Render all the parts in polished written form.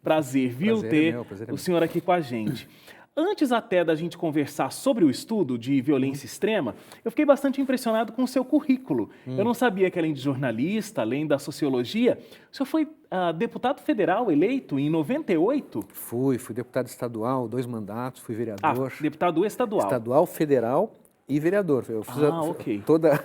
Prazer, viu, Prazer é ter meu, prazer é o meu. senhor aqui com a gente. Antes até da gente conversar sobre o estudo de violência extrema, eu fiquei bastante impressionado com o seu currículo. Eu não sabia que, além de jornalista, além da sociologia, o senhor foi deputado federal eleito em 98? Fui deputado estadual, 2 mandatos, fui Ah, vereador, deputado estadual. estadual, federal e vereador. Eu fiz Ah, ok. toda...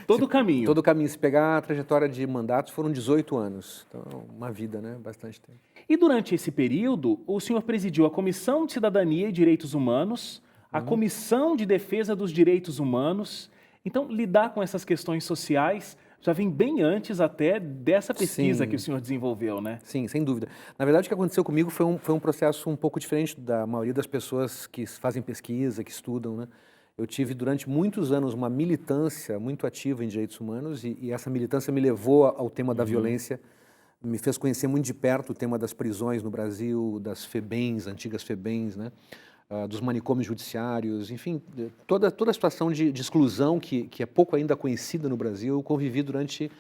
Todo o caminho. todo o caminho. Se pegar a trajetória de mandatos, foram 18 anos. Então, uma vida, né? Bastante tempo. E durante esse período, o senhor presidiu a Comissão de Cidadania e Direitos Humanos, a Comissão de Defesa dos Direitos Humanos. Então, lidar com essas questões sociais já vem bem antes até dessa pesquisa Sim. que o senhor desenvolveu, né? Sim, sem dúvida. Na verdade, o que aconteceu comigo foi um processo um pouco diferente da maioria das pessoas que fazem pesquisa, que estudam, né? Eu tive durante muitos anos uma militância muito ativa em direitos humanos e essa militância me levou ao tema da violência, me fez conhecer muito de perto o tema das prisões no Brasil, das FEBEMs, antigas FEBEMs, né? Dos manicômios judiciários, enfim, toda a situação de exclusão que é pouco ainda conhecida no Brasil, eu convivi durante,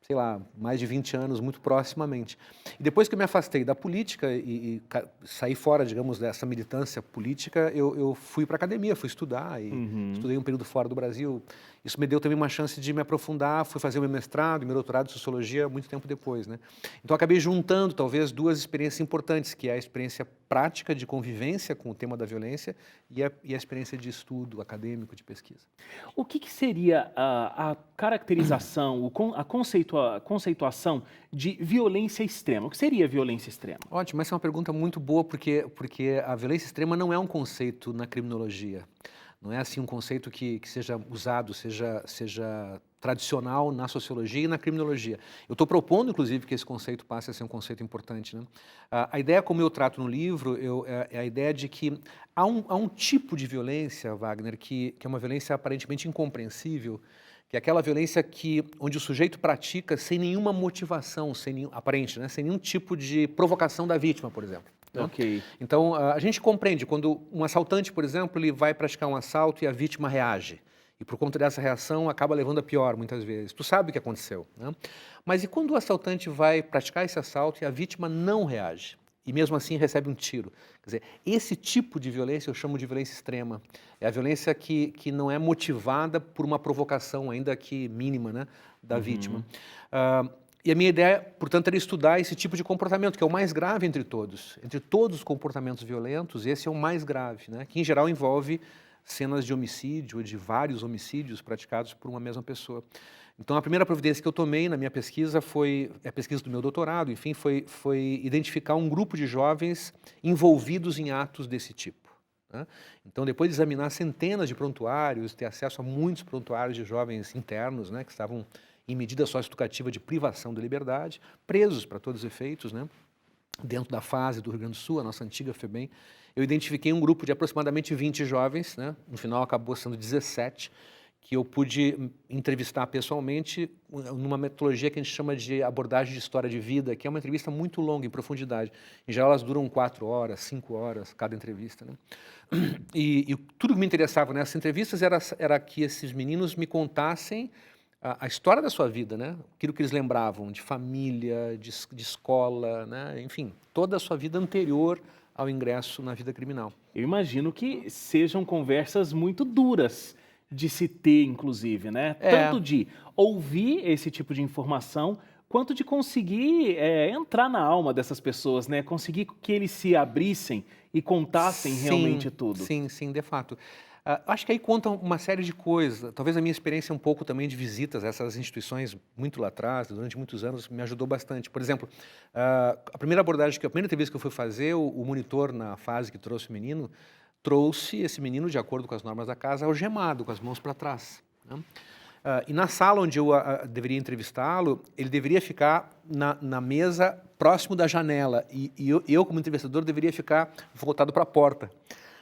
sei lá, mais de 20 anos, muito proximamente. E depois que eu me afastei da política e saí fora, digamos, dessa militância política, eu fui para a academia, fui estudar e estudei um período fora do Brasil. Isso me deu também uma chance de me aprofundar, fui fazer o meu mestrado e meu doutorado em sociologia muito tempo depois, né? Então, acabei juntando, talvez, duas experiências importantes, que é a experiência prática de convivência com o tema da violência e a experiência de estudo acadêmico, de pesquisa. O que seria a caracterização, a conceituação de violência extrema? O que seria violência extrema? Ótimo, essa é uma pergunta muito boa, porque a violência extrema não é um conceito na criminologia. Não é assim um conceito que seja usado, seja tradicional na sociologia e na criminologia. Eu estou propondo, inclusive, que esse conceito passe a ser um conceito importante, né? A ideia, como eu trato no livro, é a ideia de que há um tipo de violência, Wagner, que é uma violência aparentemente incompreensível, que é aquela violência onde o sujeito pratica sem nenhuma motivação, aparente, né? Sem nenhum tipo de provocação da vítima, por exemplo. Né? Ok. Então, a gente compreende quando um assaltante, por exemplo, ele vai praticar um assalto e a vítima reage. E por conta dessa reação, acaba levando a pior, muitas vezes. Tu sabe o que aconteceu, né? Mas e quando o assaltante vai praticar esse assalto e a vítima não reage? E mesmo assim recebe um tiro. Quer dizer, esse tipo de violência eu chamo de violência extrema. É a violência que não é motivada por uma provocação, ainda que mínima, né, da vítima. E a minha ideia, portanto, era estudar esse tipo de comportamento, que é o mais grave entre todos. Entre todos os comportamentos violentos, esse é o mais grave, né? Que em geral envolve cenas de homicídio, ou de vários homicídios praticados por uma mesma pessoa. Então, a primeira providência que eu tomei na minha pesquisa foi, a pesquisa do meu doutorado, enfim, foi identificar um grupo de jovens envolvidos em atos desse tipo. Né? Então, depois de examinar centenas de prontuários, ter acesso a muitos prontuários de jovens internos, né, que estavam em medida socioeducativa de privação da liberdade, presos para todos os efeitos, né? Dentro da fase do Rio Grande do Sul, a nossa antiga FEBEM, eu identifiquei um grupo de aproximadamente 20 jovens, né? No final acabou sendo 17, que eu pude entrevistar pessoalmente numa metodologia que a gente chama de abordagem de história de vida, que é uma entrevista muito longa, em profundidade. Em geral, elas duram 4 horas, 5 horas, cada entrevista, né? E tudo que me interessava nessas entrevistas era que esses meninos me contassem a história da sua vida, né? Aquilo que eles lembravam de família, de escola, né? Enfim, toda a sua vida anterior ao ingresso na vida criminal. Eu imagino que sejam conversas muito duras de se ter, inclusive, né? Tanto de ouvir esse tipo de informação, quanto de conseguir entrar na alma dessas pessoas, né? Conseguir que eles se abrissem e contassem realmente tudo. Sim, de fato. Acho que aí conta uma série de coisas. Talvez a minha experiência um pouco também de visitas a essas instituições muito lá atrás, durante muitos anos, me ajudou bastante. Por exemplo, a primeira entrevista que eu fui fazer, o monitor na fase que trouxe o menino, trouxe esse menino, de acordo com as normas da casa, algemado, com as mãos para trás, né? E na sala onde eu deveria entrevistá-lo, ele deveria ficar na mesa próximo da janela e eu, como entrevistador, deveria ficar voltado para a porta.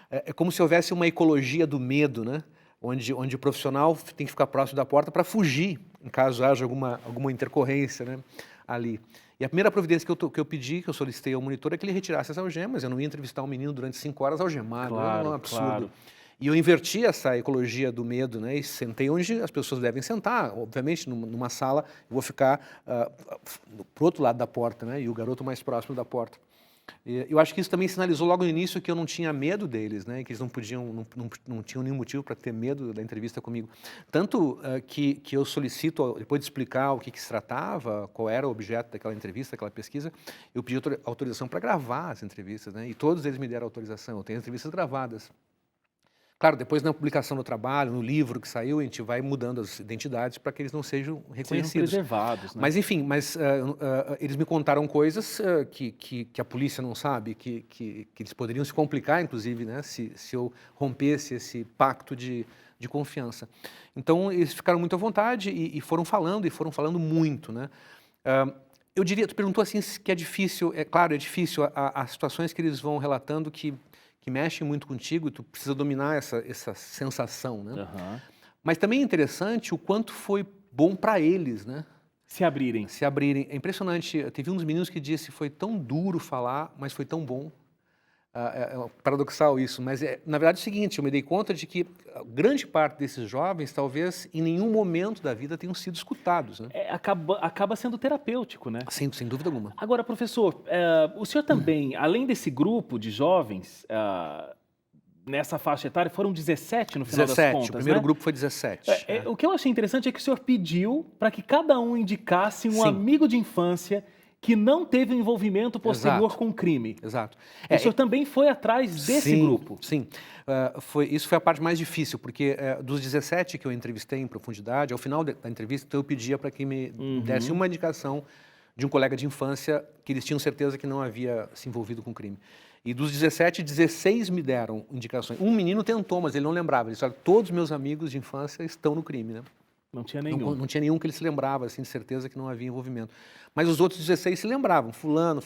É como se houvesse uma ecologia do medo, né? Onde o profissional tem que ficar próximo da porta para fugir, em caso haja alguma intercorrência, né, ali. E a primeira providência que eu pedi, que eu solicitei ao monitor, é que ele retirasse as algemas. Eu não ia entrevistar um menino durante 5 horas algemado, é um Claro, absurdo. claro. E eu inverti essa ecologia do medo, né? E sentei onde as pessoas devem sentar. Obviamente, numa sala, eu vou ficar pro outro lado da porta, né? E o garoto mais próximo da porta. Eu acho que isso também sinalizou logo no início que eu não tinha medo deles, né? Que eles não tinham nenhum motivo para ter medo da entrevista comigo. Tanto que eu solicito, depois de explicar o que se tratava, qual era o objeto daquela entrevista, daquela pesquisa, eu pedi autorização para gravar as entrevistas, né? E todos eles me deram autorização. Eu tenho entrevistas gravadas. Claro, depois na publicação do trabalho, no livro que saiu, a gente vai mudando as identidades para que eles não sejam reconhecidos. Sejam preservados, né? Mas enfim, eles me contaram coisas que a polícia não sabe, que eles poderiam se complicar, inclusive, né, se eu rompesse esse pacto de confiança. Então, eles ficaram muito à vontade e foram falando muito, né? Eu diria, tu perguntou assim que é difícil, é claro, é difícil, as situações que eles vão relatando que mexem muito contigo, tu precisa dominar essa sensação, né? Uhum. Mas também é interessante o quanto foi bom para eles, né? Se abrirem. Se abrirem. É impressionante. Teve um dos meninos que disse foi tão duro falar, mas foi tão bom. É paradoxal isso, mas na verdade é o seguinte, eu me dei conta de que grande parte desses jovens talvez em nenhum momento da vida tenham sido escutados, né? Acaba sendo terapêutico, né? Sem dúvida alguma. Agora, professor, o senhor também, além desse grupo de jovens, nessa faixa etária, foram 17 no final 17, das contas, o primeiro né? grupo foi 17. O que eu achei interessante é que o senhor pediu para que cada um indicasse um amigo de infância que não teve um envolvimento posterior com o crime. Exato. O senhor também foi atrás desse grupo. Sim, isso foi a parte mais difícil, porque dos 17 que eu entrevistei em profundidade, ao final da entrevista eu pedia para que me desse uma indicação de um colega de infância que eles tinham certeza que não havia se envolvido com crime. E dos 17, 16 me deram indicações. Um menino tentou, mas ele não lembrava. Ele disse, olha, todos meus amigos de infância estão no crime, né? Não tinha nenhum. Não tinha nenhum que ele se lembrava, assim, de certeza que não havia envolvimento. Mas os outros 16 se lembravam, fulano.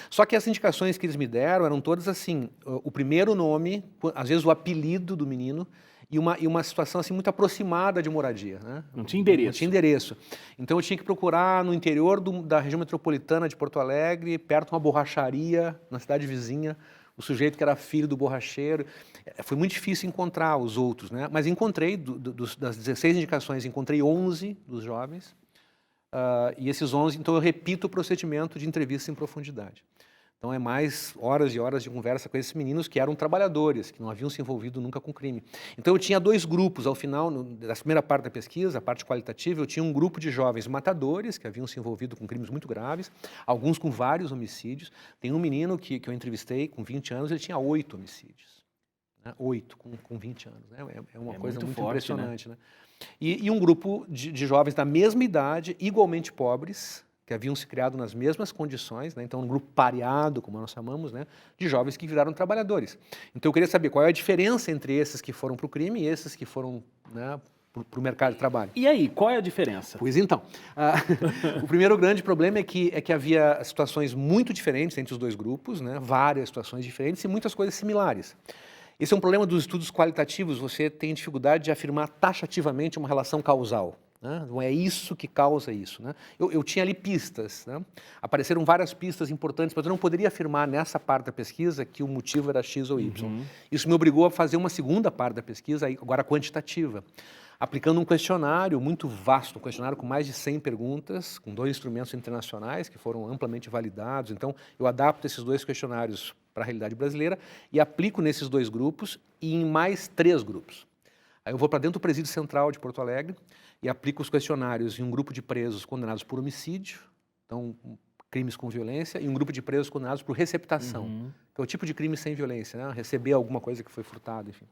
Só que as indicações que eles me deram eram todas assim, o primeiro nome, às vezes o apelido do menino, e uma situação assim muito aproximada de moradia, né? Não tinha endereço. Não tinha endereço. Então eu tinha que procurar no interior da região metropolitana de Porto Alegre, perto de uma borracharia, na cidade vizinha, o sujeito que era filho do borracheiro. Foi muito difícil encontrar os outros, né? Mas encontrei, das 16 indicações, encontrei 11 dos jovens, e esses 11, então eu repito o procedimento de entrevista em profundidade. Então é mais horas e horas de conversa com esses meninos que eram trabalhadores, que não haviam se envolvido nunca com crime. Então eu tinha dois grupos, ao final, da primeira parte da pesquisa, a parte qualitativa, eu tinha um grupo de jovens matadores, que haviam se envolvido com crimes muito graves, alguns com vários homicídios. Tem um menino que eu entrevistei, com 20 anos, ele tinha 8 homicídios. 8 com 20 anos. Né? É uma coisa muito forte, impressionante. Né? E um grupo de jovens da mesma idade, igualmente pobres, que haviam se criado nas mesmas condições, né? Então um grupo pareado, como nós chamamos, né? De jovens que viraram trabalhadores. Então eu queria saber qual é a diferença entre esses que foram para o crime e esses que foram, né, para o mercado de trabalho. E aí, qual é a diferença? Pois então, o primeiro grande problema é que havia situações muito diferentes entre os dois grupos, né? Várias situações diferentes e muitas coisas similares. Esse é um problema dos estudos qualitativos, você tem dificuldade de afirmar taxativamente uma relação causal. Né? Não é isso que causa isso. Né? Eu tinha ali pistas, né? Apareceram várias pistas importantes, mas eu não poderia afirmar nessa parte da pesquisa que o motivo era X ou Y. Isso me obrigou a fazer uma segunda parte da pesquisa, agora quantitativa, aplicando um questionário muito vasto, um questionário com mais de 100 perguntas, com 2 instrumentos internacionais que foram amplamente validados. Então, eu adapto esses 2 questionários para a realidade brasileira e aplico nesses 2 grupos e em mais 3 grupos. Aí eu vou para dentro do Presídio Central de Porto Alegre e aplico os questionários em um grupo de presos condenados por homicídio, então crimes com violência, e um grupo de presos condenados por receptação, que é o tipo de crime sem violência, né? Receber alguma coisa que foi furtada, enfim.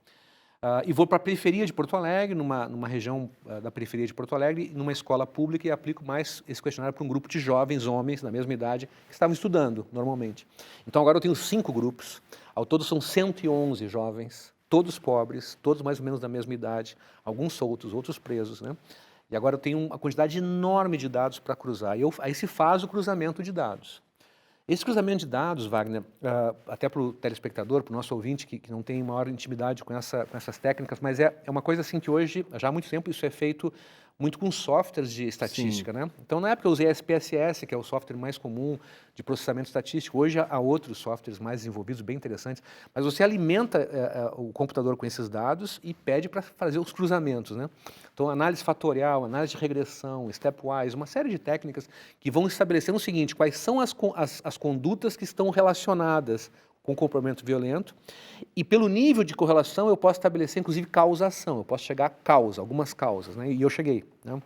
E vou para a periferia de Porto Alegre, numa região da periferia de Porto Alegre, numa escola pública, e aplico mais esse questionário para um grupo de jovens, homens, da mesma idade, que estavam estudando normalmente. Então agora eu tenho 5 grupos, ao todo são 111 jovens, todos pobres, todos mais ou menos da mesma idade, alguns soltos, outros presos, né? E agora eu tenho uma quantidade enorme de dados para cruzar. Aí se faz o cruzamento de dados. Esse cruzamento de dados, Wagner, até para o telespectador, para o nosso ouvinte que não tem maior intimidade com essas técnicas, mas é uma coisa assim que hoje, já há muito tempo, isso é feito muito com softwares de estatística, né? Então, na época eu usei SPSS, que é o software mais comum de processamento estatístico. Hoje há outros softwares mais desenvolvidos, bem interessantes, mas você alimenta o computador com esses dados e pede para fazer os cruzamentos, né? Então, análise fatorial, análise de regressão, stepwise, uma série de técnicas que vão estabelecendo o seguinte: quais são as condutas que estão relacionadas com comportamento violento, e pelo nível de correlação eu posso estabelecer, inclusive, causação, eu posso chegar a causa, algumas causas, né? E eu cheguei, né?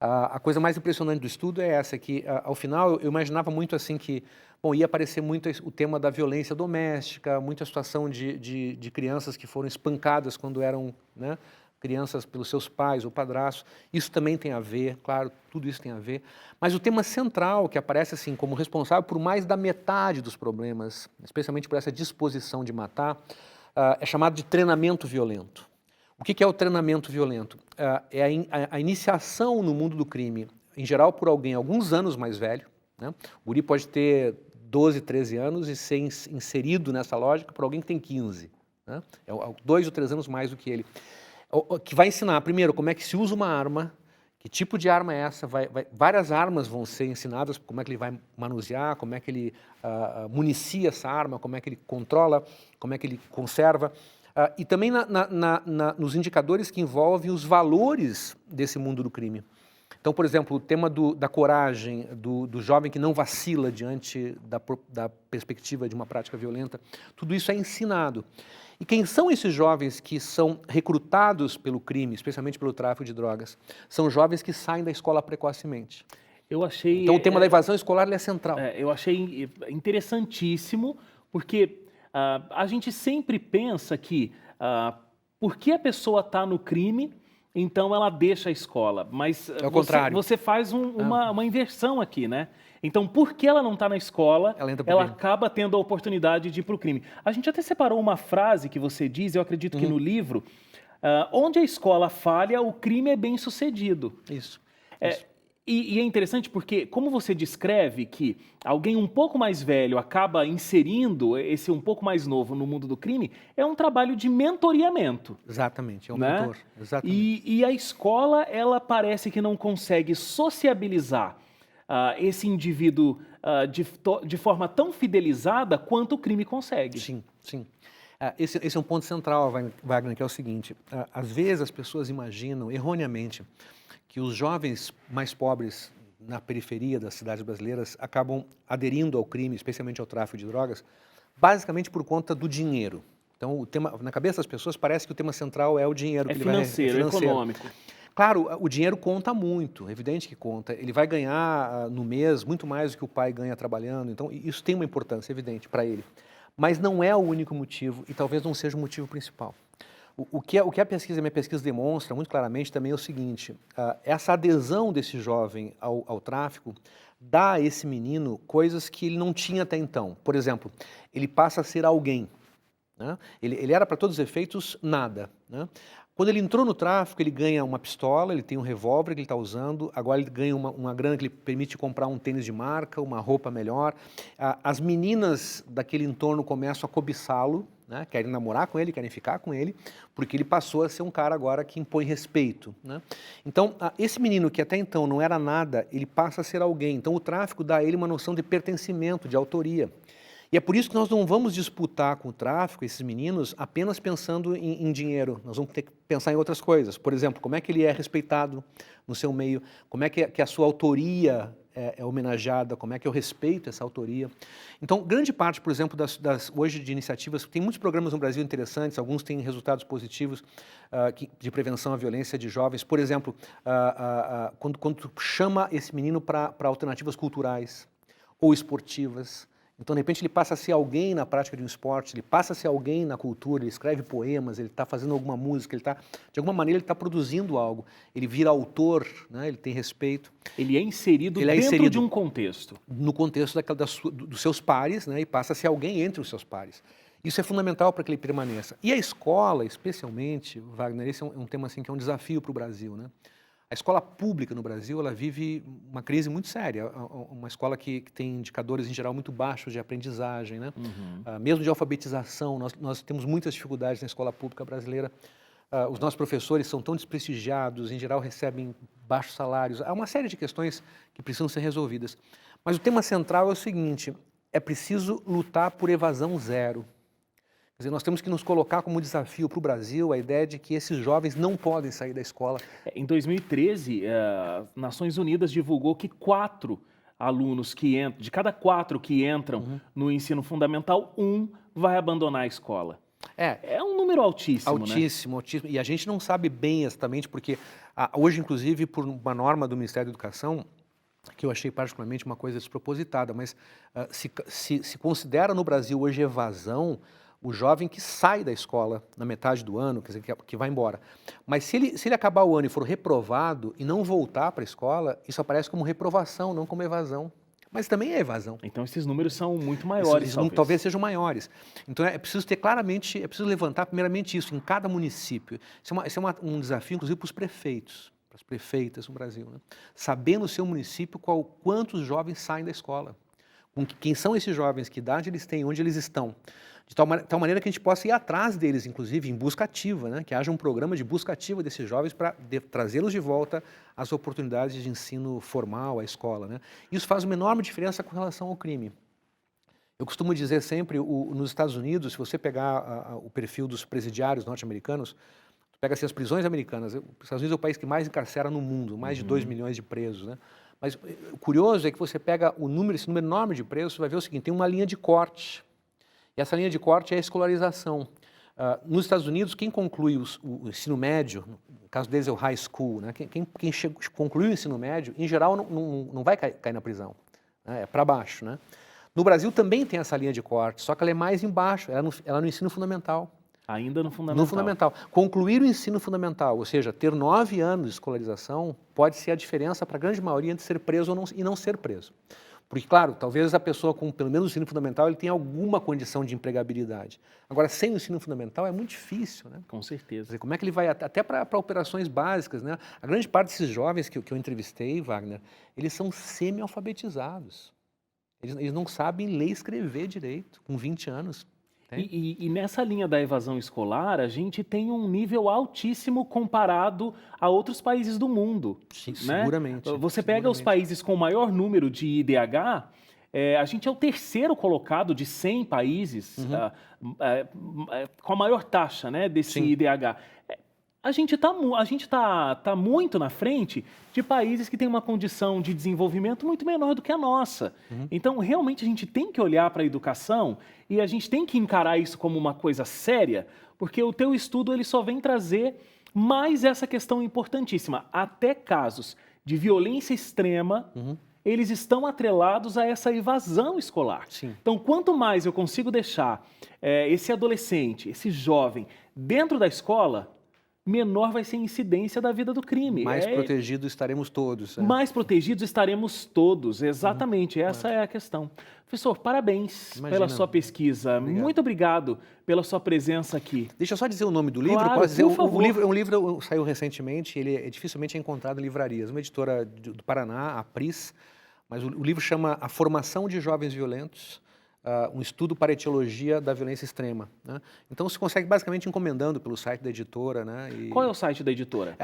A coisa mais impressionante do estudo é essa, que ao final eu imaginava muito assim que, bom, ia aparecer muito o tema da violência doméstica, muita situação de crianças que foram espancadas quando eram, né, crianças pelos seus pais ou padrastos. Isso também tem a ver, claro, tudo isso tem a ver. Mas o tema central, que aparece assim como responsável por mais da metade dos problemas, especialmente por essa disposição de matar, é chamado de treinamento violento. O que é o treinamento violento? É a iniciação no mundo do crime, em geral por alguém alguns anos mais velho, né? O guri pode ter 12, 13 anos e ser inserido nessa lógica por alguém que tem 15, né? É 2 ou 3 anos mais do que ele. Que vai ensinar, primeiro, como é que se usa uma arma, que tipo de arma é essa, várias armas vão ser ensinadas, como é que ele vai manusear, como é que ele municia essa arma, como é que ele controla, como é que ele conserva, e também nos indicadores que envolvem os valores desse mundo do crime. Então, por exemplo, o tema da coragem, do jovem que não vacila diante da perspectiva de uma prática violenta, tudo isso é ensinado. E quem são esses jovens que são recrutados pelo crime, especialmente pelo tráfico de drogas? São jovens que saem da escola precocemente. Então o tema da evasão escolar é central. Eu achei interessantíssimo, porque a gente sempre pensa que porque a pessoa está no crime, então ela deixa a escola. Mas é o contrário. Você faz uma inversão aqui, né? Então, porque ela não está na escola, ela acaba tendo a oportunidade de ir para o crime. A gente até separou uma frase que você diz, eu acredito que no livro, onde a escola falha, o crime é bem sucedido. Isso. E é interessante porque, como você descreve que alguém um pouco mais velho acaba inserindo esse um pouco mais novo no mundo do crime, é um trabalho de mentoreamento. Exatamente, é um né? mentor. Exatamente. E a escola, ela parece que não consegue sociabilizar esse indivíduo de forma tão fidelizada quanto o crime consegue. Sim, sim. Esse é um ponto central, Wagner, que é o seguinte: às vezes as pessoas imaginam, erroneamente, que os jovens mais pobres na periferia das cidades brasileiras acabam aderindo ao crime, especialmente ao tráfico de drogas, basicamente por conta do dinheiro. Então, na cabeça das pessoas parece que o tema central é o dinheiro. É financeiro, econômico. Claro, o dinheiro conta muito, é evidente que conta. Ele vai ganhar no mês muito mais do que o pai ganha trabalhando, então isso tem uma importância evidente para ele. Mas não é o único motivo e talvez não seja o motivo principal. O que a minha pesquisa demonstra muito claramente também é o seguinte: essa adesão desse jovem ao tráfico dá a esse menino coisas que ele não tinha até então. Por exemplo, ele passa a ser alguém, né? Ele era, para todos os efeitos, nada, né? Quando ele entrou no tráfico, ele ganha uma pistola, ele tem um revólver que ele está usando, agora ele ganha uma grana que lhe permite comprar um tênis de marca, uma roupa melhor. As meninas daquele entorno começam a cobiçá-lo, né? Querem namorar com ele, querem ficar com ele, porque ele passou a ser um cara agora que impõe respeito, né? Então, esse menino que até então não era nada, ele passa a ser alguém. Então, o tráfico dá a ele uma noção de pertencimento, de autoria. E é por isso que nós não vamos disputar com o tráfico, esses meninos, apenas pensando em dinheiro. Nós vamos ter que pensar em outras coisas. Por exemplo, como é que ele é respeitado no seu meio, como é que a sua autoria é homenageada, como é que eu respeito essa autoria. Então, grande parte, por exemplo, hoje de iniciativas, tem muitos programas no Brasil interessantes, alguns têm resultados positivos de prevenção à violência de jovens. Por exemplo, quando chama esse menino para alternativas culturais ou esportivas. Então, de repente, ele passa a ser alguém na prática de um esporte, ele passa a ser alguém na cultura, ele escreve poemas, ele está fazendo alguma música, de alguma maneira, ele está produzindo algo. Ele vira autor, né? Ele tem respeito. Ele é inserido dentro de um contexto. No contexto dos seus pares, né? E passa a ser alguém entre os seus pares. Isso é fundamental para que ele permaneça. E a escola, especialmente, Wagner, esse é um tema assim, que é um desafio para o Brasil, né? A escola pública no Brasil, ela vive uma crise muito séria, uma escola que tem indicadores em geral muito baixos de aprendizagem, né? Mesmo de alfabetização, nós temos muitas dificuldades na escola pública brasileira, os nossos professores são tão desprestigiados, em geral recebem baixos salários. Há uma série de questões que precisam ser resolvidas. Mas o tema central é o seguinte, é preciso lutar por evasão zero. Quer dizer, nós temos que nos colocar como desafio para o Brasil a ideia de que esses jovens não podem sair da escola. Em 2013, Nações Unidas divulgou que 4 alunos que entram, de cada 4 que entram no ensino fundamental, 1 vai abandonar a escola. É um número altíssimo, altíssimo, né? Altíssimo. E a gente não sabe bem exatamente, porque hoje, inclusive, por uma norma do Ministério da Educação, que eu achei particularmente uma coisa despropositada, mas se considera no Brasil hoje evasão o jovem que sai da escola na metade do ano, quer dizer, que vai embora. Mas se ele acabar o ano e for reprovado e não voltar para a escola, isso aparece como reprovação, não como evasão. Mas também é evasão. Então esses números são muito maiores, talvez sejam maiores. Então é preciso ter claramente, é preciso levantar primeiramente isso em cada município. Isso é um desafio, inclusive, para os prefeitos, para as prefeitas no Brasil, né? Saber no seu município quantos jovens saem da escola, quem são esses jovens, que idade eles têm, onde eles estão. De tal maneira que a gente possa ir atrás deles, inclusive, em busca ativa, né? Que haja um programa de busca ativa desses jovens para trazê-los de volta às oportunidades de ensino formal, à escola, né? Isso faz uma enorme diferença com relação ao crime. Eu costumo dizer sempre, nos Estados Unidos, se você pegar o perfil dos presidiários norte-americanos, pega assim, as prisões americanas, os Estados Unidos é o país que mais encarcera no mundo, mais de 2 milhões de presos, né? Mas o curioso é que você pega esse número enorme de presos, você vai ver o seguinte, tem uma linha de corte. E essa linha de corte é a escolarização. Nos Estados Unidos, quem conclui o ensino médio, no caso deles é o high school, né? Quem conclui o ensino médio, em geral, não vai cair na prisão, né? É para baixo, né? No Brasil também tem essa linha de corte, só que ela é mais embaixo, ela é no ensino fundamental. Ainda no fundamental. No fundamental. Concluir o ensino fundamental, ou seja, ter 9 anos de escolarização, pode ser a diferença para a grande maioria entre ser preso e não ser preso. Porque, claro, talvez a pessoa com pelo menos o ensino fundamental ele tenha alguma condição de empregabilidade. Agora, sem o ensino fundamental é muito difícil, né? Com certeza. Quer dizer, como é que ele vai, até para operações básicas, né? A grande parte desses jovens que eu entrevistei, Wagner, eles são semi-alfabetizados. Eles não sabem ler e escrever direito, com 20 anos. E nessa linha da evasão escolar, a gente tem um nível altíssimo comparado a outros países do mundo. Sim, né? Seguramente. Você pega os países com maior número de IDH, a gente é o 3º colocado de 100 países com a maior taxa, né, desse Sim. IDH. A gente tá muito na frente de países que têm uma condição de desenvolvimento muito menor do que a nossa. Então, realmente, a gente tem que olhar para a educação e a gente tem que encarar isso como uma coisa séria, porque o teu estudo ele só vem trazer mais essa questão importantíssima. Até casos de violência extrema, eles estão atrelados a essa evasão escolar. Sim. Então, quanto mais eu consigo deixar esse adolescente, esse jovem, dentro da escola, menor vai ser a incidência da vida do crime. Mais protegidos estaremos todos. Mais protegidos estaremos todos, exatamente. Essa é a questão. Professor, parabéns pela sua pesquisa. Obrigado. Muito obrigado pela sua presença aqui. Deixa eu só dizer o nome do livro. Claro, posso dizer, por favor. O livro saiu recentemente, ele dificilmente é encontrado em livrarias. Uma editora do Paraná, a Pris, mas o livro chama A Formação de Jovens Violentos, um estudo para a etiologia da violência extrema, né? Então se consegue basicamente encomendando pelo site da editora, né? Qual é o site da editora?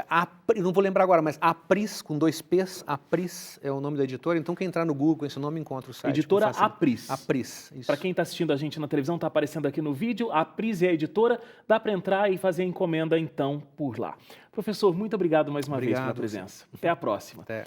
Não vou lembrar agora, mas Apris, com 2 P's, Apris é o nome da editora, então quem entrar no Google com esse nome encontra o site. Editora Apris. Apris, isso. Para quem está assistindo a gente na televisão, está aparecendo aqui no vídeo, a Apris é a editora, dá para entrar e fazer a encomenda então por lá. Professor, muito obrigado mais uma vez pela presença. Até a próxima. Até.